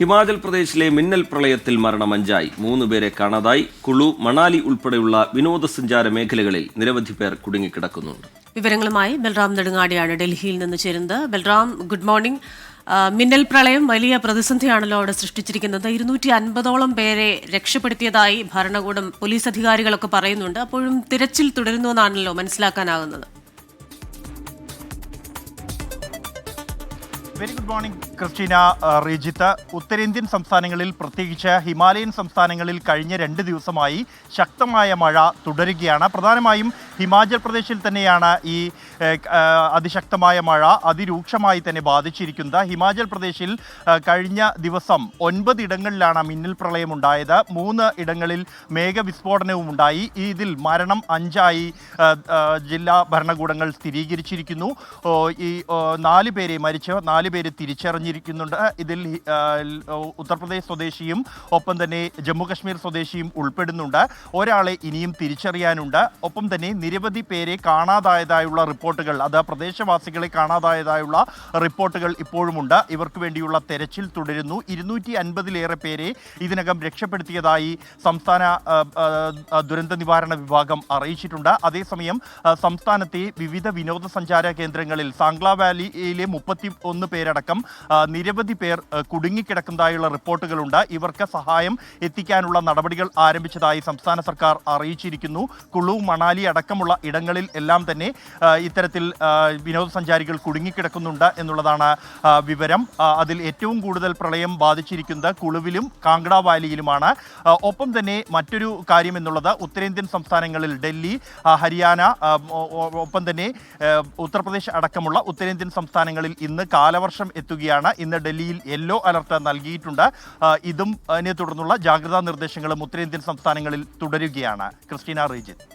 ഹിമാചൽ പ്രദേശിലെ മിന്നൽ പ്രളയത്തിൽ മരണം 5ആയി. 3 പേരെ കാണാതായി. കുളു, മണാലി ഉൾപ്പെടെയുള്ള വിനോദസഞ്ചാര മേഖലകളിൽ നിരവധി പേർ കുടുങ്ങിക്കിടക്കുന്നുണ്ട്. വിവരങ്ങളുമായി ബൽറാം നെടുങ്ങാടിയാണ് ഡൽഹിയിൽ നിന്ന് ചേരുന്നത്. Balram, good morning. മിന്നൽ പ്രളയം വലിയ പ്രതിസന്ധിയാണല്ലോ അവിടെ സൃഷ്ടിച്ചിരിക്കുന്നത്. 250ഓളം പേരെ രക്ഷപ്പെടുത്തിയതായി ഭരണകൂടം, പോലീസ് അധികാരികളൊക്കെ പറയുന്നുണ്ട്. അപ്പോഴും തിരച്ചിൽ തുടരുന്നുവെന്നാണല്ലോ മനസ്സിലാക്കാനാകുന്നത്. Very good morning Christina, Rejith. ഉത്തരേന്ത്യൻ സംസ്ഥാനങ്ങളിൽ, പ്രത്യേകിച്ച് ഹിമാലയൻ സംസ്ഥാനങ്ങളിൽ കഴിഞ്ഞ 2 ദിവസമായി ശക്തമായ മഴ തുടരുകയാണ്. പ്രധാനമായും ഹിമാചൽ പ്രദേശിൽ തന്നെയാണ് ഈ അതിശക്തമായ മഴ അതിരൂക്ഷമായി തന്നെ ബാധിച്ചിരിക്കുന്നത്. ഹിമാചൽ പ്രദേശിൽ കഴിഞ്ഞ ദിവസം 9 ഇടങ്ങളിലാണ് മിന്നൽ പ്രളയം ഉണ്ടായത്. 3 ഇടങ്ങളിൽ മേഘവിസ്ഫോടനവും ഉണ്ടായി. ഇതിൽ മരണം 5ആയി ജില്ലാ ഭരണകൂടങ്ങൾ സ്ഥിരീകരിച്ചിരിക്കുന്നു. ഈ 4 പേരെ മരിച്ച് 4 പേര് തിരിച്ചറിഞ്ഞിരിക്കുന്നുണ്ട്. ഇതിൽ ഉത്തർപ്രദേശ് സ്വദേശിയും ഒപ്പം തന്നെ ജമ്മു കശ്മീർ സ്വദേശിയും ഉൾപ്പെടുന്നുണ്ട്. ഒരാളെ ഇനിയും തിരിച്ചറിയാനുണ്ട്. ഒപ്പം തന്നെ നിരവധി പേരെ കാണാതായതായുള്ള റിപ്പോർട്ടുകൾ, അത് പ്രദേശവാസികളെ കാണാതായതായുള്ള റിപ്പോർട്ടുകൾ ഇപ്പോഴുമുണ്ട്. ഇവർക്ക് വേണ്ടിയുള്ള തെരച്ചിൽ തുടരുന്നു. 250-ലേറെ പേരെ ഇതിനകം രക്ഷപ്പെടുത്തിയതായി സംസ്ഥാന ദുരന്ത നിവാരണ വിഭാഗം അറിയിച്ചിട്ടുണ്ട്. അതേസമയം സംസ്ഥാനത്തെ വിവിധ വിനോദസഞ്ചാര കേന്ദ്രങ്ങളിൽ സാംഗ്ല വാലിയിലെ 31 പേരടക്കം നിരവധി പേർ കുടുങ്ങിക്കിടക്കുന്നതായുള്ള റിപ്പോർട്ടുകളുണ്ട്. ഇവർക്ക് സഹായം എത്തിക്കാനുള്ള നടപടികൾ ആരംഭിച്ചതായി സംസ്ഥാന സർക്കാർ അറിയിച്ചിരിക്കുന്നു. കുളു, മണാലി അടക്കമുള്ള ഇടങ്ങളിൽ എല്ലാം തന്നെ ഇത്തരത്തിൽ വിനോദസഞ്ചാരികൾ കുടുങ്ങിക്കിടക്കുന്നുണ്ട് എന്നുള്ളതാണ് വിവരം. അതിൽ ഏറ്റവും കൂടുതൽ പ്രളയം ബാധിച്ചിരിക്കുന്നത് കുളുവിലും കാംഗ്ര വാലിയിലുമാണ്. ഒപ്പം തന്നെ മറ്റൊരു കാര്യം എന്നുള്ളത് ഉത്തരേന്ത്യൻ സംസ്ഥാനങ്ങളിൽ ഡൽഹി, ഹരിയാന, ഒപ്പം തന്നെ ഉത്തർപ്രദേശ് അടക്കമുള്ള ഉത്തരേന്ത്യൻ സംസ്ഥാനങ്ങളിൽ ഇന്ന് കാലവർഷം എത്തുകയാണ്. ഇന്ന് ഡൽഹിയിൽ യെല്ലോ അലർട്ട് നൽകിയിട്ടുണ്ട്. ഇതും അതിനെ തുടർന്നുള്ള ജാഗ്രതാ നിർദ്ദേശങ്ങളും ഉത്തരേന്ത്യൻ സംസ്ഥാനങ്ങളിൽ തുടരുകയാണ്. ക്രിസ്റ്റീന, റീജിത്ത്.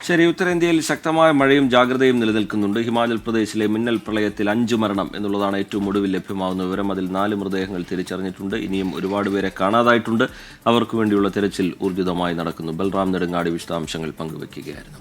ശരി, ഉത്തരേന്ത്യയിൽ ശക്തമായ മഴയും ജാഗ്രതയും നിലനിൽക്കുന്നുണ്ട്. ഹിമാചൽ പ്രദേശിലെ മിന്നൽ പ്രളയത്തിൽ 5 മരണം എന്നുള്ളതാണ് ഏറ്റവും ഒടുവിൽ ലഭ്യമാകുന്ന വിവരം. അതിൽ 4 മൃതദേഹങ്ങൾ തിരിച്ചറിഞ്ഞിട്ടുണ്ട്. ഇനിയും ഒരുപാട് പേരെ കാണാതായിട്ടുണ്ട്. അവർക്ക് വേണ്ടിയുള്ള തെരച്ചിൽ ഊർജിതമായി നടക്കുന്നു. ബൽറാം നെടുങ്ങാടി വിശദാംശങ്ങൾ പങ്കുവയ്ക്കുകയായിരുന്നു.